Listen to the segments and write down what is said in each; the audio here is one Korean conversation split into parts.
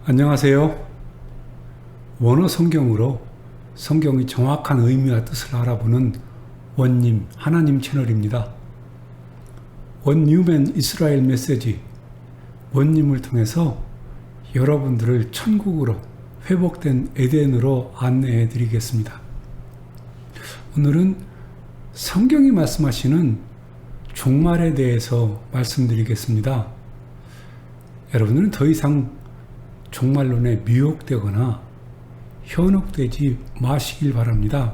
안녕하세요. 원어 성경으로 성경의 정확한 의미와 뜻을 알아보는 원님 하나님 채널입니다. 원뉴맨 이스라엘 메시지 원님을 통해서 여러분들을 천국으로 회복된 에덴으로 안내해 드리겠습니다. 오늘은 성경이 말씀하시는 종말에 대해서 말씀드리겠습니다. 여러분들은 더 이상 종말론에 미혹되거나 현혹되지 마시길 바랍니다.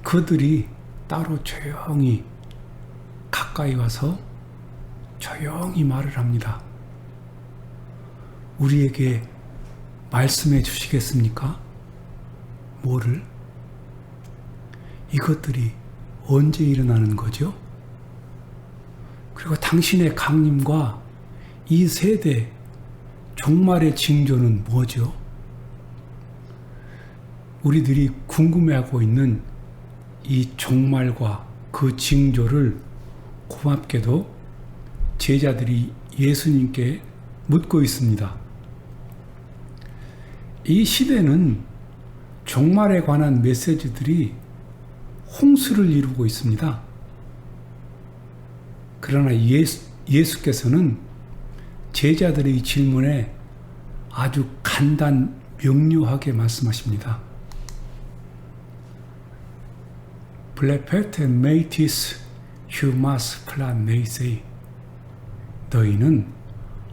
그들이 따로 조용히 가까이 와서 조용히 말을 합니다. 우리에게 말씀해 주시겠습니까? 뭐를? 이것들이 언제 일어나는 거죠? 그리고 당신의 강림과 이 세대 종말의 징조는 뭐죠? 우리들이 궁금해하고 있는 이 종말과 그 징조를 고맙게도 제자들이 예수님께 묻고 있습니다. 이 시대는 종말에 관한 메시지들이 홍수를 이루고 있습니다. 그러나 예수께서는 제자들의 질문에 아주 간단 명료하게 말씀하십니다. Blephet and Metis humas plan they say. 너희는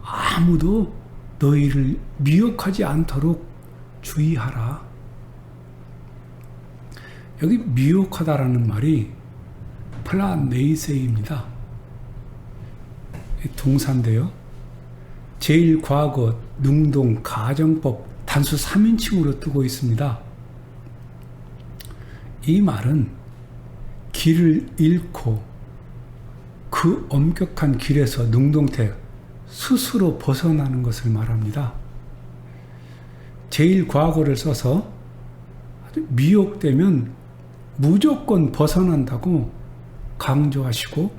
아무도 너희를 미혹하지 않도록 주의하라. 여기 미혹하다라는 말이 plan they say입니다. 동사인데요. 제1과거, 능동, 가정법, 단수 3인칭으로 뜨고 있습니다. 이 말은 길을 잃고 그 엄격한 길에서 능동태 스스로 벗어나는 것을 말합니다. 제1과거를 써서 미혹되면 무조건 벗어난다고 강조하시고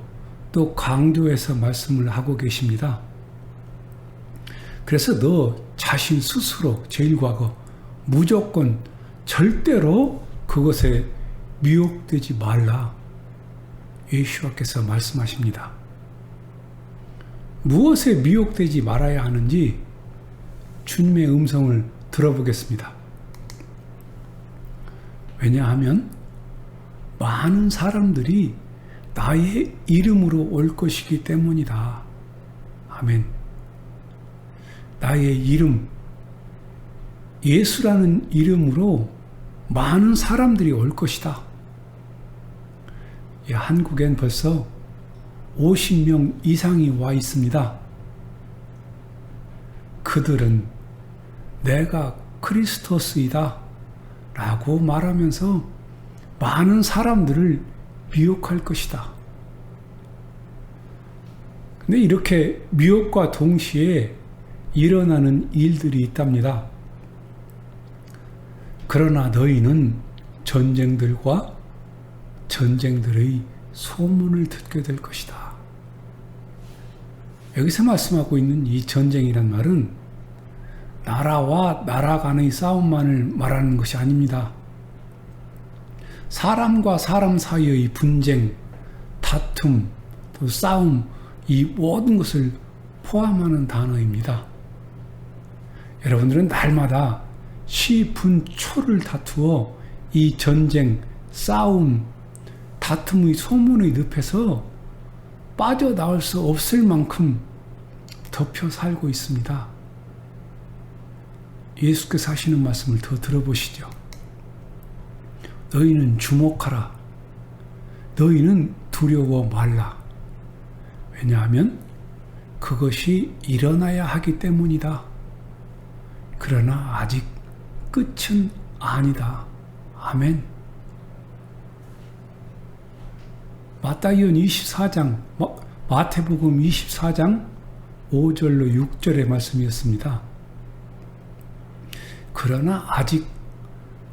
또 강조해서 말씀을 하고 계십니다. 그래서 너 자신 스스로 제1과거 무조건 절대로 그것에 미혹되지 말라. 예수께서 말씀하십니다. 무엇에 미혹되지 말아야 하는지 주님의 음성을 들어보겠습니다. 왜냐하면 많은 사람들이 나의 이름으로 올 것이기 때문이다. 아멘. 나의 이름, 예수라는 이름으로 많은 사람들이 올 것이다. 한국엔 벌써 50명 이상이 와 있습니다. 그들은 내가 크리스토스이다 라고 말하면서 많은 사람들을 미혹할 것이다. 근데 이렇게 미혹과 동시에 일어나는 일들이 있답니다. 그러나 너희는 전쟁들과 전쟁들의 소문을 듣게 될 것이다. 여기서 말씀하고 있는 이 전쟁이란 말은 나라와 나라 간의 싸움만을 말하는 것이 아닙니다. 사람과 사람 사이의 분쟁, 다툼, 또 싸움, 이 모든 것을 포함하는 단어입니다. 여러분들은 날마다 시, 분, 초를 다투어 이 전쟁, 싸움, 다툼의 소문의 늪에서 빠져나올 수 없을 만큼 덮여 살고 있습니다. 예수께서 하시는 말씀을 더 들어보시죠. 너희는 주목하라. 너희는 두려워 말라. 왜냐하면 그것이 일어나야 하기 때문이다. 그러나 아직 끝은 아니다. 아멘. 마태복음 24장, 마태복음 24장 5절로 6절의 말씀이었습니다. 그러나 아직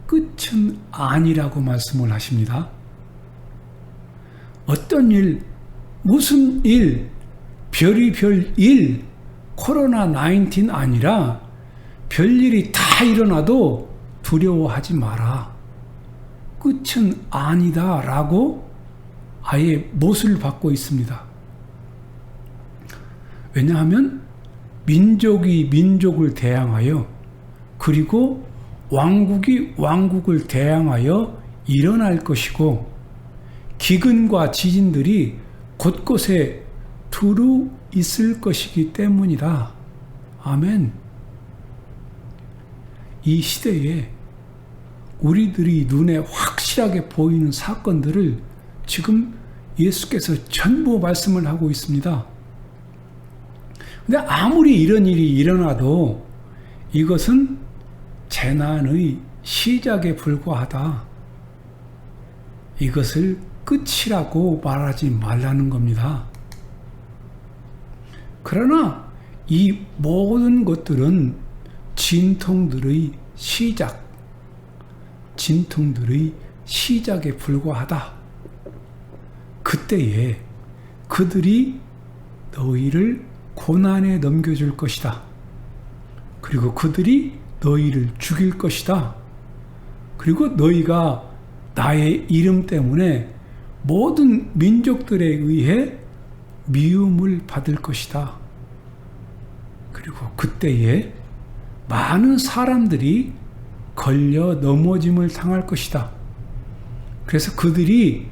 끝은 아니라고 말씀을 하십니다. 어떤 일, 무슨 일, 별의별 일, 코로나 19 아니라 별일이 다 일어나도 두려워하지 마라. 끝은 아니다 라고 아예 못을 받고 있습니다. 왜냐하면 민족이 민족을 대항하여 그리고 왕국이 왕국을 대항하여 일어날 것이고 기근과 지진들이 곳곳에 두루 있을 것이기 때문이다. 아멘. 이 시대에 우리들이 눈에 확실하게 보이는 사건들을 지금 예수께서 전부 말씀을 하고 있습니다. 근데 아무리 이런 일이 일어나도 이것은 재난의 시작에 불과하다. 이것을 끝이라고 말하지 말라는 겁니다. 그러나 이 모든 것들은 진통들의 시작에 불과하다. 그때에 그들이 너희를 고난에 넘겨줄 것이다. 그리고 그들이 너희를 죽일 것이다. 그리고 너희가 나의 이름 때문에 모든 민족들에 의해 미움을 받을 것이다. 그리고 그때에 많은 사람들이 걸려 넘어짐을 당할 것이다. 그래서 그들이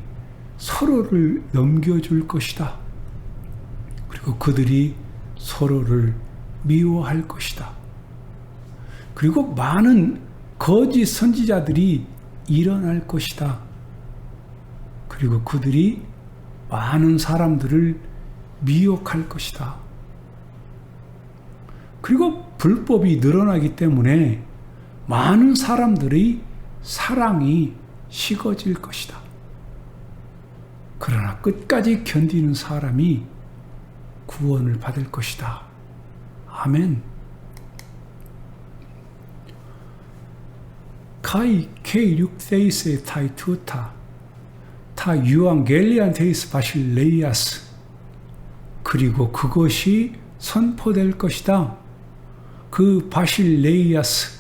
서로를 넘겨줄 것이다. 그리고 그들이 서로를 미워할 것이다. 그리고 많은 거짓 선지자들이 일어날 것이다. 그리고 그들이 많은 사람들을 미혹할 것이다. 그리고 불법이 늘어나기 때문에 많은 사람들의 사랑이 식어질 것이다. 그러나 끝까지 견디는 사람이 구원을 받을 것이다. 아멘. Kai K6 Theis의 타이 투타 타 유앙겔리안 데이스 바실레이아스 그리고 그것이 선포될 것이다. 그 바실레이아스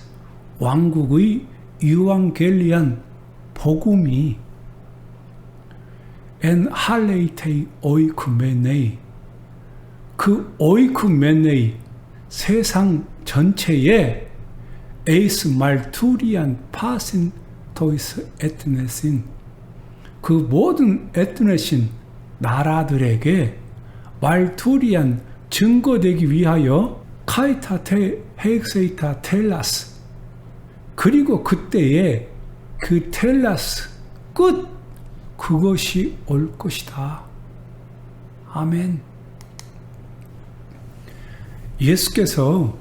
왕국의 유앙겔리안 복음이 엔 할레이테이 오이쿠메네이 그 오이쿠메네이 세상 전체에 에이스 말투리안 파신 토이스 에트네신 그 모든 에트네신 나라들에게 말투리안 증거되기 위하여 카이타테 헤익세이타 텔라스 그리고 그때에 그 텔라스 끝 그것이 올 것이다. 아멘. 예수께서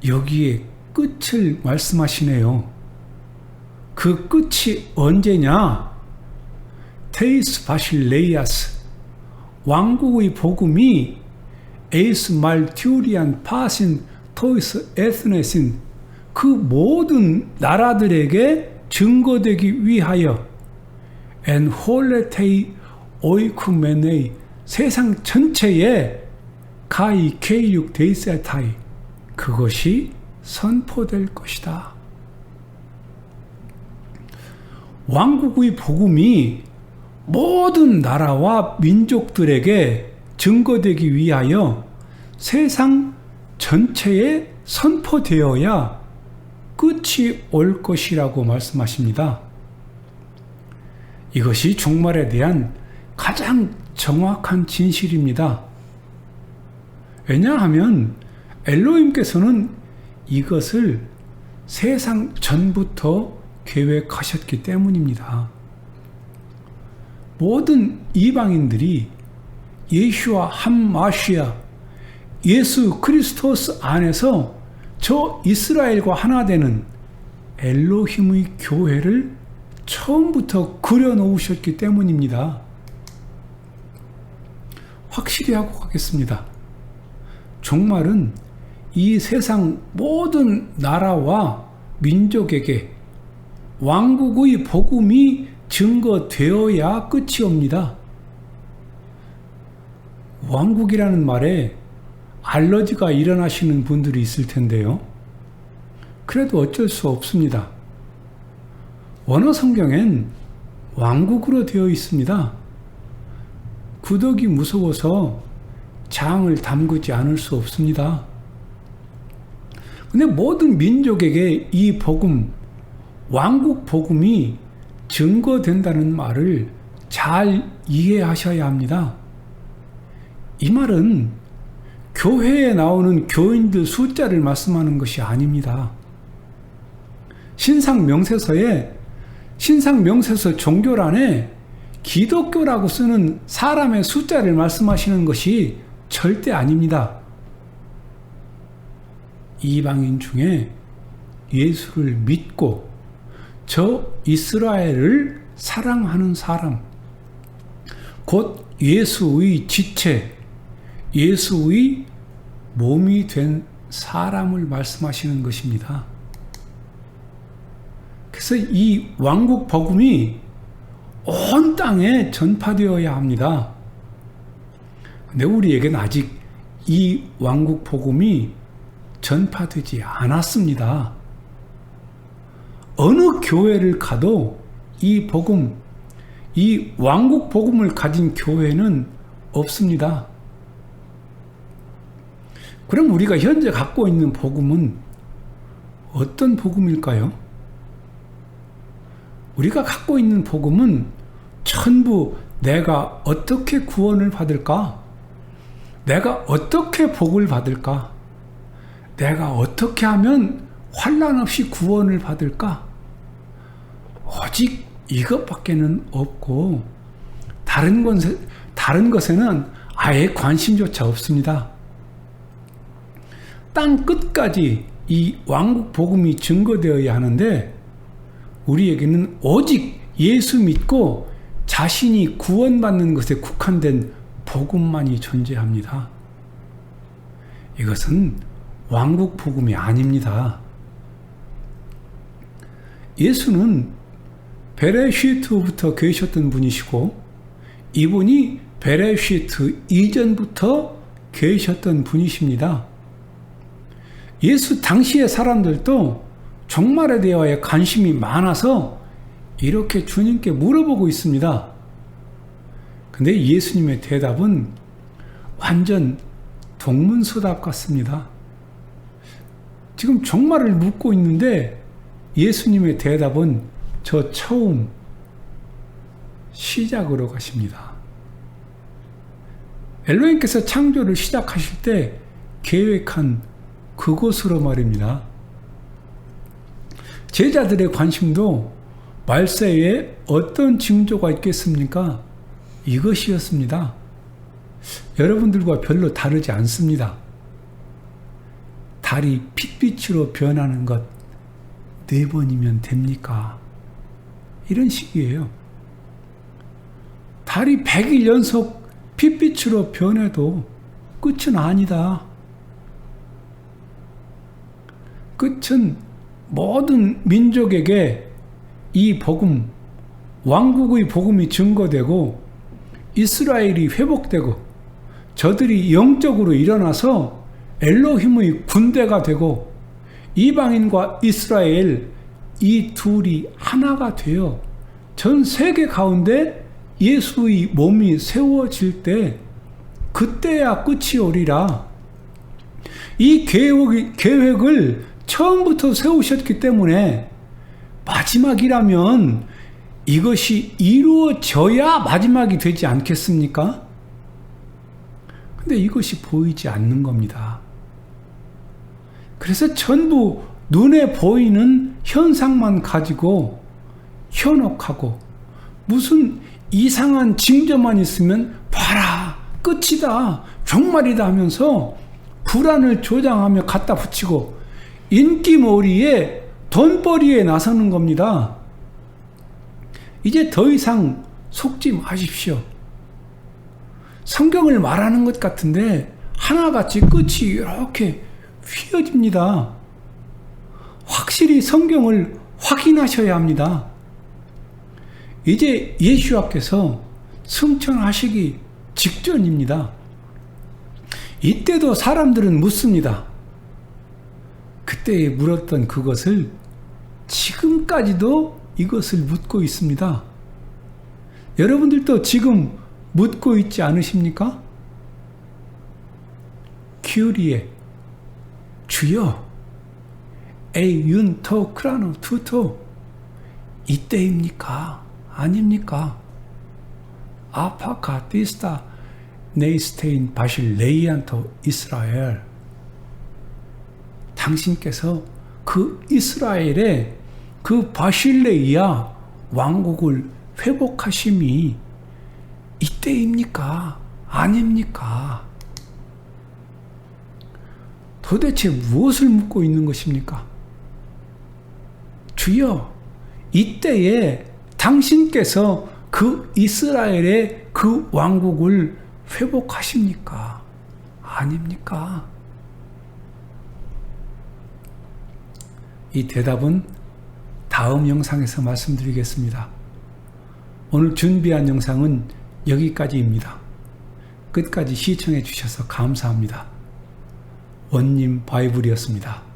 여기에 끝을 말씀하시네요. 그 끝이 언제냐? 테이스 바실레이아스 왕국의 복음이 에이스 말튜리안 파신 토이스 에스네신 그 모든 나라들에게 증거되기 위하여 엔 홀레테이 오이쿠메네이 세상 전체에 가이 K6 데이세타이 그것이 선포될 것이다. 왕국의 복음이 모든 나라와 민족들에게 증거되기 위하여 세상 전체에 선포되어야 끝이 올 것이라고 말씀하십니다. 이것이 종말에 대한 가장 정확한 진실입니다. 왜냐하면 엘로힘께서는 이것을 세상 전부터 계획하셨기 때문입니다. 모든 이방인들이 예슈아 함마시아 예수 그리스도스 안에서 저 이스라엘과 하나 되는 엘로힘의 교회를 처음부터 그려놓으셨기 때문입니다. 확실히 하고 가겠습니다. 종말은 이 세상 모든 나라와 민족에게 왕국의 복음이 증거되어야 끝이 옵니다. 왕국이라는 말에 알러지가 일어나시는 분들이 있을 텐데요. 그래도 어쩔 수 없습니다. 원어 성경엔 왕국으로 되어 있습니다. 구더기 무서워서 장을 담그지 않을 수 없습니다. 근데 모든 민족에게 이 복음, 왕국 복음이 증거된다는 말을 잘 이해하셔야 합니다. 이 말은 교회에 나오는 교인들 숫자를 말씀하는 것이 아닙니다. 신상명세서 종교란에 기독교라고 쓰는 사람의 숫자를 말씀하시는 것이 절대 아닙니다. 이방인 중에 예수를 믿고 저 이스라엘을 사랑하는 사람, 곧 예수의 지체, 예수의 몸이 된 사람을 말씀하시는 것입니다. 그래서 이 왕국 복음이 온 땅에 전파되어야 합니다. 근데 우리에게는 아직 이 왕국 복음이 전파되지 않았습니다. 어느 교회를 가도 이 복음, 이 왕국 복음을 가진 교회는 없습니다. 그럼 우리가 현재 갖고 있는 복음은 어떤 복음일까요? 우리가 갖고 있는 복음은 전부 내가 어떻게 구원을 받을까? 내가 어떻게 복을 받을까? 내가 어떻게 하면 환난 없이 구원을 받을까? 오직 이것밖에는 없고 다른 것에는 아예 관심조차 없습니다. 땅 끝까지 이 왕국 복음이 증거되어야 하는데 우리에게는 오직 예수 믿고 자신이 구원받는 것에 국한된 복음만이 존재합니다. 이것은 왕국 복음이 아닙니다. 예수는 베레시트부터 계셨던 분이시고 이분이 베레시트 이전부터 계셨던 분이십니다. 예수 당시의 사람들도 종말에 대하여 관심이 많아서 이렇게 주님께 물어보고 있습니다. 근데 예수님의 대답은 완전 동문서답 같습니다. 지금 종말을 묻고 있는데 예수님의 대답은 저 처음 시작으로 가십니다. 엘로힘께서 창조를 시작하실 때 계획한 그곳으로 말입니다. 제자들의 관심도 말세에 어떤 징조가 있겠습니까? 이것이었습니다. 여러분들과 별로 다르지 않습니다. 달이 핏빛으로 변하는 것 4번이면 됩니까? 이런 식이에요. 달이 100일 연속 핏빛으로 변해도 끝은 아니다. 끝은 모든 민족에게 이 복음, 왕국의 복음이 증거되고 이스라엘이 회복되고 저들이 영적으로 일어나서 엘로힘의 군대가 되고 이방인과 이스라엘 이 둘이 하나가 되어 전 세계 가운데 예수의 몸이 세워질 때 그때야 끝이 오리라. 이 계획을 처음부터 세우셨기 때문에 마지막이라면 이것이 이루어져야 마지막이 되지 않겠습니까? 근데 이것이 보이지 않는 겁니다. 그래서 전부 눈에 보이는 현상만 가지고 현혹하고 무슨 이상한 징조만 있으면 봐라 끝이다 종말이다 하면서 불안을 조장하며 갖다 붙이고 인기몰이에 돈벌이에 나서는 겁니다. 이제 더 이상 속지 마십시오. 성경을 말하는 것 같은데 하나같이 끝이 이렇게 휘어집니다. 확실히 성경을 확인하셔야 합니다. 이제 예수와께서 승천하시기 직전입니다. 이때도 사람들은 묻습니다. 그때 물었던 그것을 지금까지도 이것을 묻고 있습니다. 여러분들도 지금 묻고 있지 않으십니까? 큐리에 주여 에윤토 크라노 투토 이때입니까? 아닙니까? 아파카티스타 네이스테인 바실레이안토 이스라엘 당신께서 그 이스라엘의 그 바실레이아 왕국을 회복하심이 이때입니까? 아닙니까? 도대체 무엇을 묻고 있는 것입니까? 주여, 이때에 당신께서 그 이스라엘의 그 왕국을 회복하십니까? 아닙니까? 이 대답은 다음 영상에서 말씀드리겠습니다. 오늘 준비한 영상은 여기까지입니다. 끝까지 시청해 주셔서 감사합니다. 원님 바이블이었습니다.